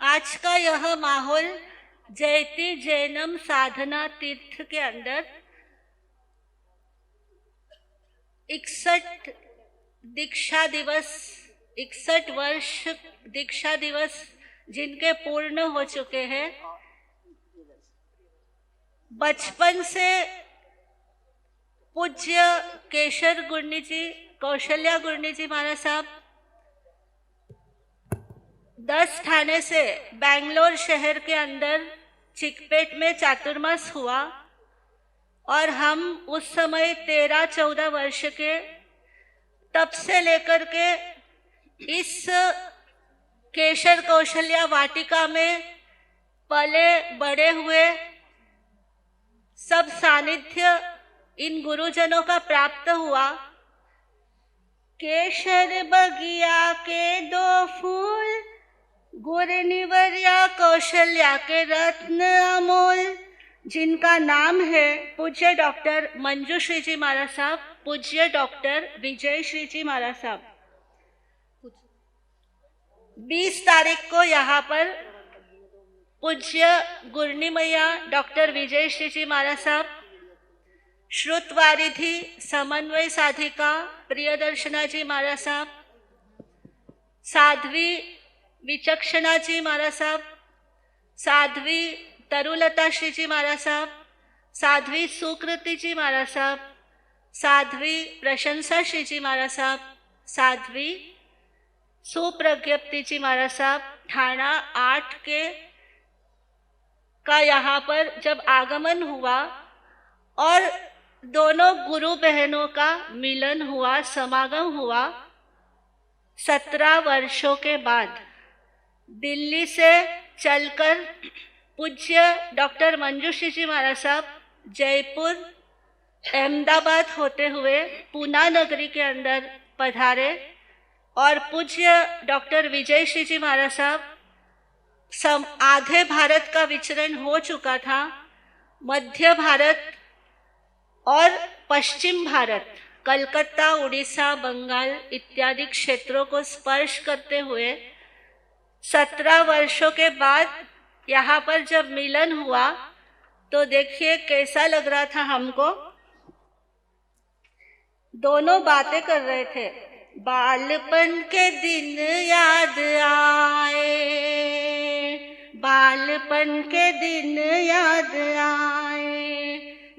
आज का यह माहौल जयति जैनम साधना तीर्थ के अंदर 61 दीक्षा दिवस 61 वर्ष दीक्षा दिवस जिनके पूर्ण हो चुके हैं, बचपन से पूज्य केशर गुर्नी जी, कौशल्या गुर्नी जी महाराज साहब 10 ठाणे से बेंगलोर शहर के अंदर चिकपेट में चातुर्मास हुआ और हम उस समय 13-14 वर्ष के, तब से लेकर के इस केशर कौशल्या वाटिका में पले बड़े हुए, सब सानिध्य इन गुरुजनों का प्राप्त हुआ। केशर बगिया के 2 फूल, गुरनिवर्या कौशल्या के रत्न अमोल, जिनका नाम है पूज्य डॉक्टर मंजूश्री जी महाराज साहब, पूज्य डॉक्टर विजय श्री जी महाराज साहब। 20 तारीख को यहाँ पर पूज्य गुरनी मैया डॉक्टर विजय श्री जी महाराज साहब, श्रुतवारिधि समन्वय साधिका प्रियदर्शना जी महाराज साहब, साध्वी विचक्षणा जी महाराज साहब, साध्वी तरुलता श्री जी महाराज साहब, साध्वी सुकृति जी महाराज साहब, साध्वी प्रशंसा श्री जी महाराज साहब, साध्वी सुप्रज्ञप्ति जी महाराज साहब, ठाणा 8 के का यहाँ पर जब आगमन हुआ और दोनों गुरु बहनों का मिलन हुआ, समागम हुआ। 17 वर्षों के बाद दिल्ली से चलकर पूज्य डॉक्टर मंजूश्री जी महाराज साहब जयपुर, अहमदाबाद होते हुए पूना नगरी के अंदर पधारे और पूज्य डॉक्टर विजय श्री जी महाराज साहब आधे भारत का विचरण हो चुका था। मध्य भारत और पश्चिम भारत, कलकत्ता, उड़ीसा, बंगाल इत्यादि क्षेत्रों को स्पर्श करते हुए 17 वर्षों के बाद यहाँ पर जब मिलन हुआ तो देखिए कैसा लग रहा था हमको। दोनों बातें कर रहे थे, बालपन के दिन याद आए, बालपन के दिन याद आए,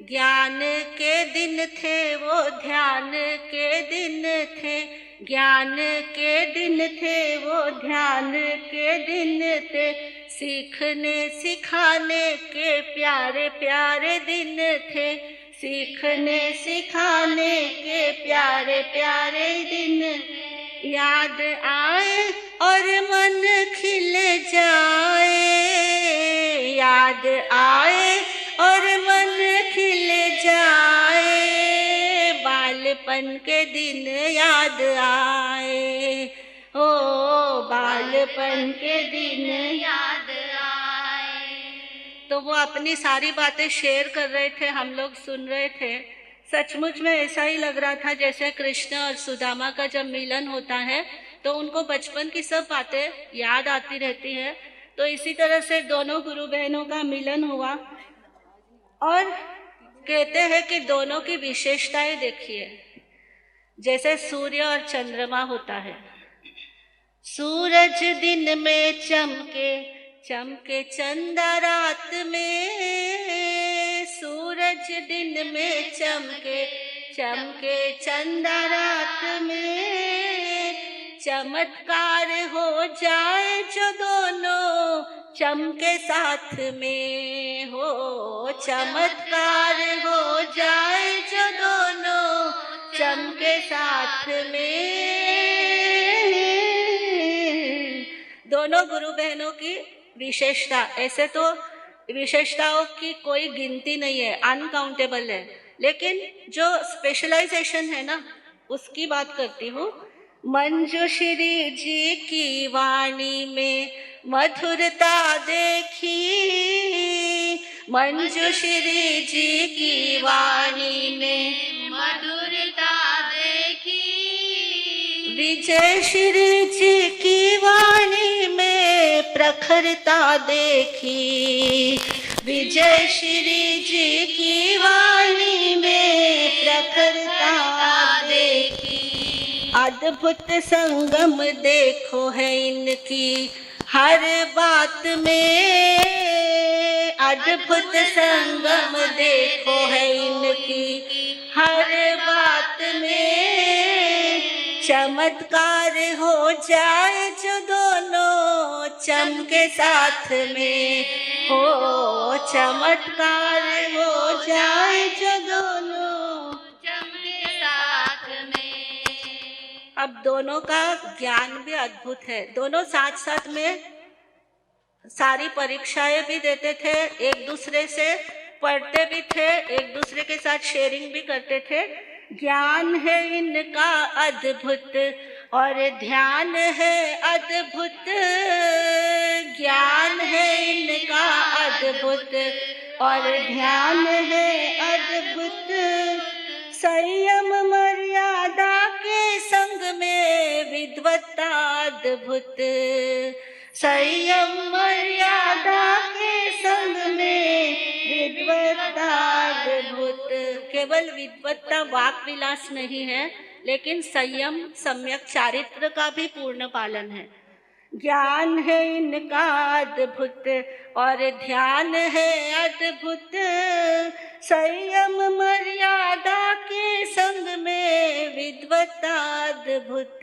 ज्ञान के दिन थे वो ध्यान के दिन थे, ज्ञान के दिन थे वो ध्यान के दिन थे, सीखने सिखाने के प्यारे प्यारे दिन थे, सीखने सिखाने के प्यारे प्यारे दिन याद आए और मन खिल जाए, याद आए और मन खिल जाए, बालपन के दिन याद आए, ओ बालपन के दिन याद आए। तो वो अपनी सारी बातें शेयर कर रहे थे, हम लोग सुन रहे थे। सचमुच में ऐसा ही लग रहा था जैसे कृष्ण और सुदामा का जब मिलन होता है तो उनको बचपन की सब बातें याद आती रहती है। तो इसी तरह से दोनों गुरु बहनों का मिलन हुआ और कहते हैं कि दोनों की विशेषताएं देखिए, जैसे सूर्य और चंद्रमा होता है। सूरज दिन में चमके, चमके चंदा रात में, सूरज दिन में चमके, चमके चंदा रात में, चमत्कार हो जाए जो दोनों चमके साथ में, हो चमत्कार हो जाए जो दोनों चमके साथ में। दोनों गुरु बहनों की विशेषता, ऐसे तो विशेषताओं की कोई गिनती नहीं है, अनकाउंटेबल है, लेकिन जो स्पेशलाइजेशन है ना उसकी बात करती हूँ। मंजूश्री जी की वाणी में मधुरता देखी, मंजूश्री जी की वाणी में मधुरता देखी, विजय श्री जी की वाणी में प्रखरता देखी, विजय श्री जी की वाणी में प्रखरता देखी। अद्भुत संगम देखो है इनकी हर बात में, अद्भुत संगम देखो है इनकी हर बात में। चमत्कार हो जाए जो दोनों चमके साथ में, हो चमत्कार हो जाए जो दोनों चमके साथ में। अब दोनों का ज्ञान भी अद्भुत है। दोनों साथ साथ में सारी परीक्षाएं भी देते थे, एक दूसरे से पढ़ते भी थे, एक दूसरे के साथ शेयरिंग भी करते थे। ज्ञान है इनका अद्भुत और ध्यान है अद्भुत, ज्ञान है इनका अद्भुत और ध्यान है अद्भुत। संयम मर्यादा के संग में विद्वत्ता अद्भुत, संयम मर्यादा के संग में विद्वत्ता अद्भुत। केवल विद्वत्ता वाक विलास नहीं है, लेकिन संयम सम्यक चारित्र का भी पूर्ण पालन है। ज्ञान है इनका अद्भुत और ध्यान है अद्भुत, संयम मर्यादा के संग में विद्वत्ता अद्भुत।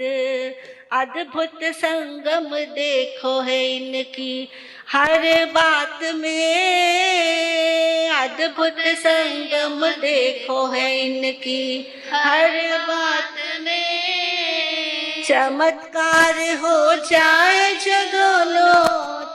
अद्भुत संगम देखो है इनकी हर बात में, अद्भुत संगम देखो है इनकी हर बात में। चमत्कार हो जाए जो दोनों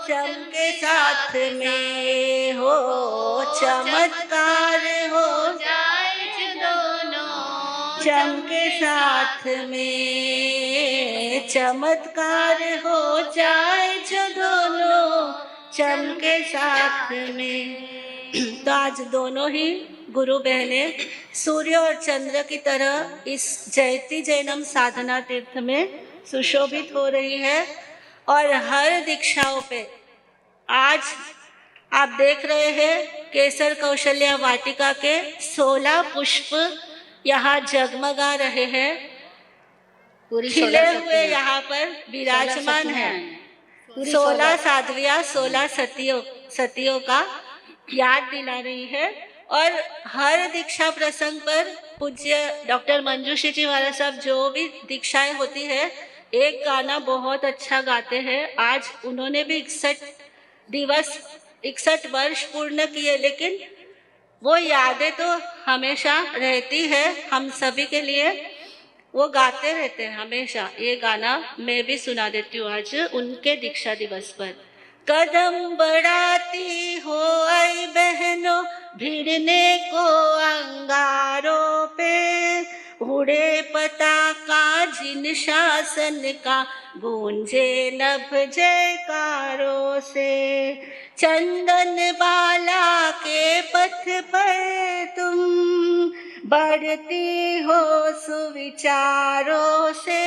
चमके साथ में, हो चमत्कार हो जाए जो दोनों चमके साथ में, चमत्कार हो जाए जो दोनों चमके साथ में। तो आज दोनों ही गुरु बहनें सूर्य और चंद्र की तरह इस जयती जैनम साधना तीर्थ में सुशोभित हो रही है। और हर दीक्षाओं पे आज आप देख रहे हैं केसर कौशल्या वाटिका के 16 पुष्प यहाँ जगमगा रहे हैं, खिले हुए यहाँ पर विराजमान है। 16 साध्वियाँ 16 सतियों का याद दिला रही है। और हर दीक्षा प्रसंग पर पूज्य डॉक्टर मंजूश्री जी महाराज साहब जो भी दीक्षाएं होती है, एक गाना बहुत अच्छा गाते हैं। आज उन्होंने भी 61 वर्ष पूर्ण किए, लेकिन वो यादें तो हमेशा रहती है हम सभी के लिए, वो गाते रहते हैं हमेशा। ये गाना मैं भी सुना देती हूँ आज उनके दीक्षा दिवस पर। कदम बढ़ाती हो आई बहनों भिड़ने को अंगारों पे, उड़े पताका जिन शासन का गूंजे नभ जयकारों से। चंदन बाला के पथ पर तुम बढ़ती हो सुविचारों से,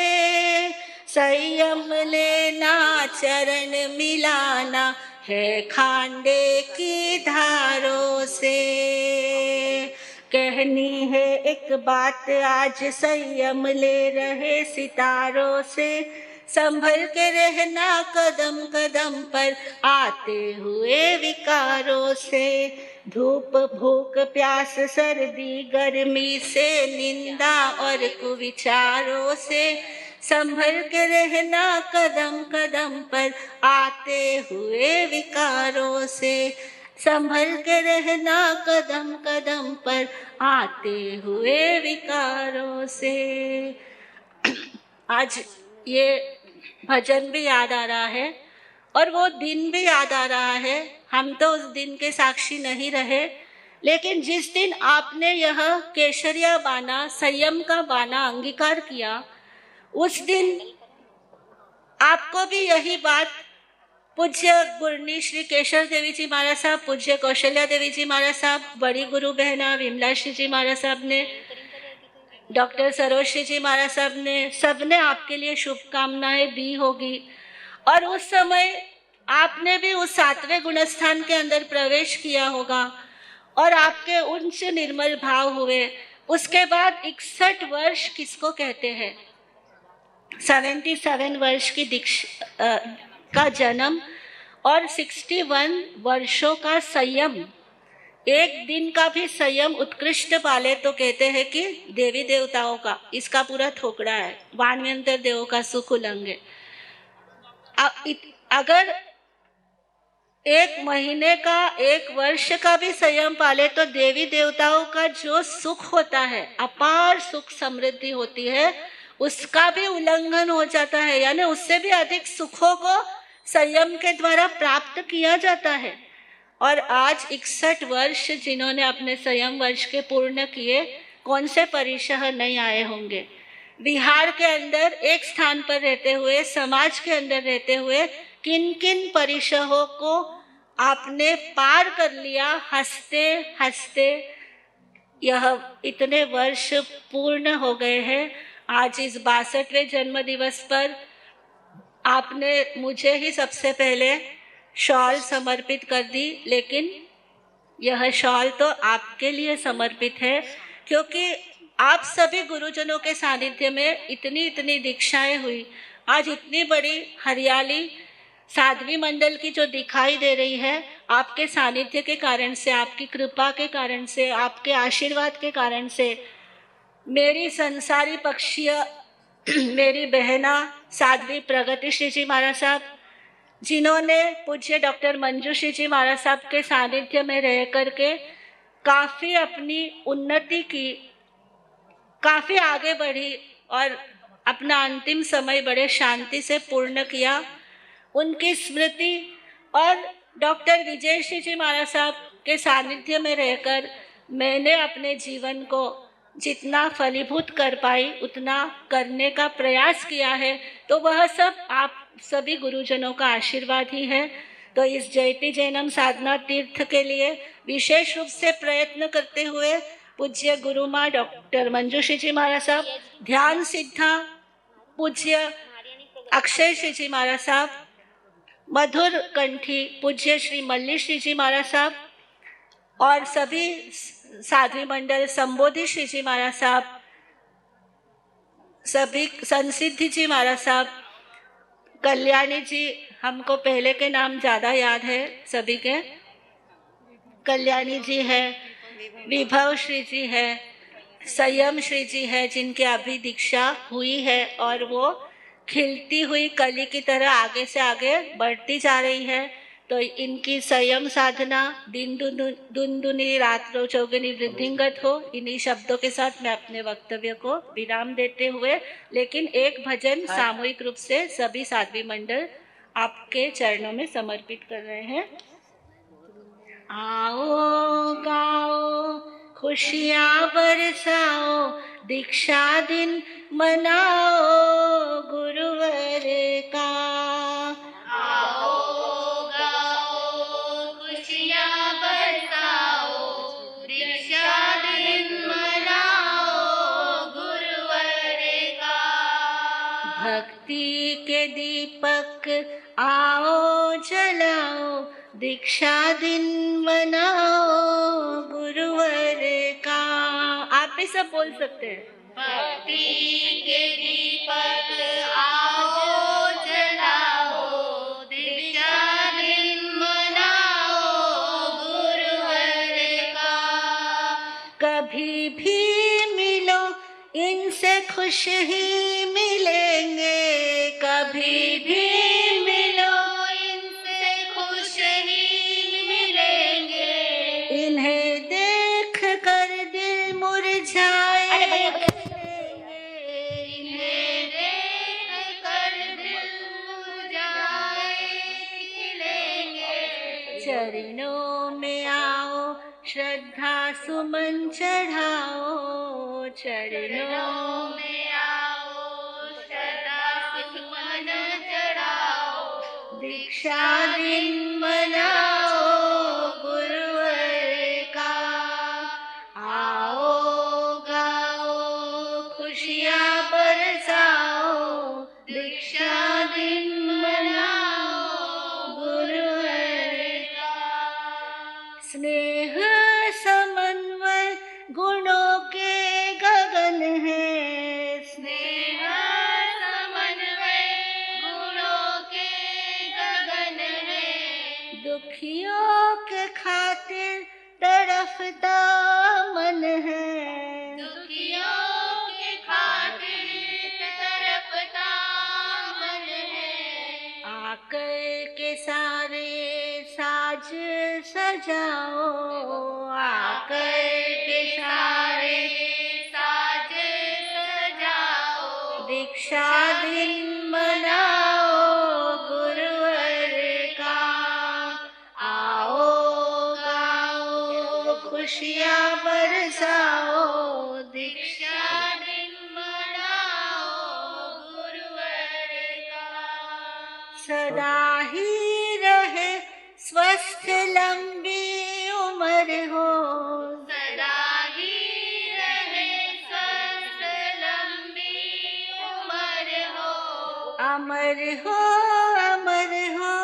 संयम लेना चरण मिलाना है खांडे की धारों से। कहनी है एक बात आज संयम ले रहे सितारों से, संभल के रहना कदम कदम पर आते हुए विकारों से। धूप भूख प्यास सर्दी गर्मी से निंदा और कुविचारों से, संभल के रहना कदम कदम पर आते हुए विकारों से। संभल के रहना कदम कदम पर आते हुए विकारों से। आज ये भजन भी याद आ रहा है और वो दिन भी याद आ रहा है। हम तो उस दिन के साक्षी नहीं रहे, लेकिन जिस दिन आपने यह केसरिया बाना संयम का बाना अंगीकार किया, उस दिन आपको भी यही बात पूज्य गुरनी श्री केशव देवी जी महाराज साहब, पूज्य कौशल्या देवी जी महाराज साहब, बड़ी गुरु बहना विमला श्री जी महाराज साहब ने, डॉक्टर सरोज जी महाराज साहब ने, सबने आपके लिए शुभकामनाएं दी होगी। और उस समय आपने भी उस 7वें गुणस्थान के अंदर प्रवेश किया होगा और आपके उच्च निर्मल भाव हुए। उसके बाद 61 वर्ष किसको कहते हैं? 77 वर्ष की का जन्म और 61 वर्षों का संयम, एक दिन का भी संयम उत्कृष्ट पाले तो कहते हैं कि देवी देवताओं का इसका पूरा ठोकरा है, वाणव्यंतर देवों का सुख उल्लंघे। अगर एक महीने का, एक वर्ष का भी संयम पाले तो देवी देवताओं का जो सुख होता है, अपार सुख समृद्धि होती है, उसका भी उल्लंघन हो जाता है, यानी उससे भी अधिक सुखों को संयम के द्वारा प्राप्त किया जाता है। और आज 61 वर्ष जिन्होंने अपने संयम वर्ष के पूर्ण किए, कौन से परिशह नहीं आए होंगे। बिहार के अंदर एक स्थान पर रहते हुए, समाज के अंदर रहते हुए किन किन परिशहों को आपने पार कर लिया, हंसते हंसते यह इतने वर्ष पूर्ण हो गए हैं। आज इस 62वें जन्म दिवस पर आपने मुझे ही सबसे पहले शॉल समर्पित कर दी, लेकिन यह शॉल तो आपके लिए समर्पित है, क्योंकि आप सभी गुरुजनों के सानिध्य में इतनी इतनी दीक्षाएं हुई। आज इतनी बड़ी हरियाली साध्वी मंडल की जो दिखाई दे रही है, आपके सानिध्य के कारण से, आपकी कृपा के कारण से, आपके आशीर्वाद के कारण से। मेरी संसारी पक्षीय मेरी बहना साध्वी प्रगतिश्री जी महाराज साहब, जिन्होंने पूज्य डॉक्टर मंजूश्री जी महाराज साहब के सानिध्य में रह करके काफ़ी अपनी उन्नति की, काफ़ी आगे बढ़ी और अपना अंतिम समय बड़े शांति से पूर्ण किया। उनकी स्मृति और डॉक्टर विजय श्री जी महाराज साहब के सानिध्य में रहकर मैंने अपने जीवन को जितना फलीभूत कर पाई उतना करने का प्रयास किया है, तो वह सब आप सभी गुरुजनों का आशीर्वाद ही है। तो इस जयति जैनम साधना तीर्थ के लिए विशेष रूप से प्रयत्न करते हुए पूज्य गुरु माँ डॉक्टर मंजूश्री जी महाराज साहब, ध्यान सिद्धा पूज्य अक्षय श्री जी महाराज साहब, मधुर कंठी पूज्य श्री मल्ली श्री जी महाराज साहब और सभी साध्वी मंडल संबोधि श्री जी महाराज साहब, सभी संसिद्धि जी महाराज साहब, कल्याणी जी, हमको पहले के नाम ज़्यादा याद है सभी के, कल्याणी जी है, विभव श्री जी है, संयम श्री जी है, जिनके अभी दीक्षा हुई है और वो खिलती हुई कली की तरह आगे से आगे बढ़ती जा रही है। तो इनकी संयम साधना दिन दुनी रात चौगुनी वृद्धिंगत हो। इन्हीं शब्दों के साथ मैं अपने वक्तव्य को विराम देते हुए, लेकिन एक भजन सामूहिक रूप से सभी साध्वी मंडल आपके चरणों में समर्पित कर रहे हैं। आओ गाओ खुशियाँ बरसाओ, दीक्षा दिन मनाओ गुरुवर का। आओ गाओ खुशियाँ बरसाओ, दीक्षा दिन मनाओ गुरुवर का। भक्ति के दीपक आओ जलाओ, दीक्षा दिन मनाओ गुरुवर का। आप भी सब बोल सकते हैं। भक्ति के दीपक आओ जलाओ, दीक्षा दिन मनाओ गुरुवर का। कभी भी मिलो इनसे खुश ही मिलेंगे, कभी भी मिलो इनसे खुश ही मिलेंगे। इन्हें देख कर दिल मुरझाए, इन्हें देख कर दिल मुरझाए खिलेंगे। चरणों में आओ श्रद्धा सुमन चढ़ाओ, चरणों में आओ श्रद्धा सुमन चढ़ाओ, दीक्षा दिन मनाओ गुरुवर का। आओ गाओ खुशियाँ बरसाओ, दीक्षा दिन मनाओ गुरुवर स्नेह समन्वय गुणों के गगन है। स्नेह समन्वय गुणों के गगन है। दुखियों के खातिर तड़फता मन है। दुखियों के खातिर तड़पता मन है। आकर के सारे साज सजाओ, आकर के सारे साज सजाओ। दीक्षा दिन मनाओ गुरुवर का। आओ गाओ खुशियाँ बरसाओ, दीक्षा दिन मनाओ गुरुवर का। सदा ही रहे स्वस्थ लंबी उम्र हो। सदा ही रहे स्वस्थ लंबी उम्र हो। अमर हो अमर हो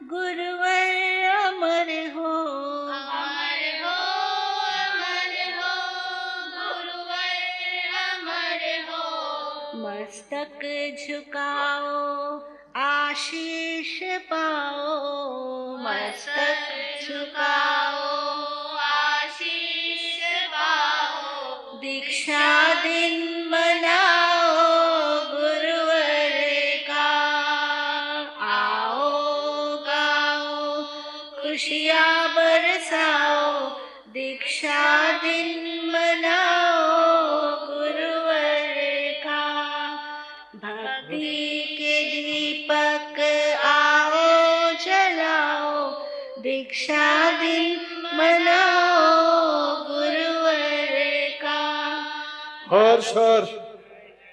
गुरुवर अमर हो। अमर हो गुरुवर अमर हो। मस्तक झुकाओ आशीष पाओ, मस्तक झुकाओ आशीष पाओ। दीक्षा दिन मनाओ गुरुवर का। आओ गाओ खुशियाँ बरसाओ, दीक्षा दिन मनाओ गुरुवर का। भक्ति के दीपक आओ जलाओ, दीक्षा दिन मनाओ गुरुवर का। हर्ष हर्ष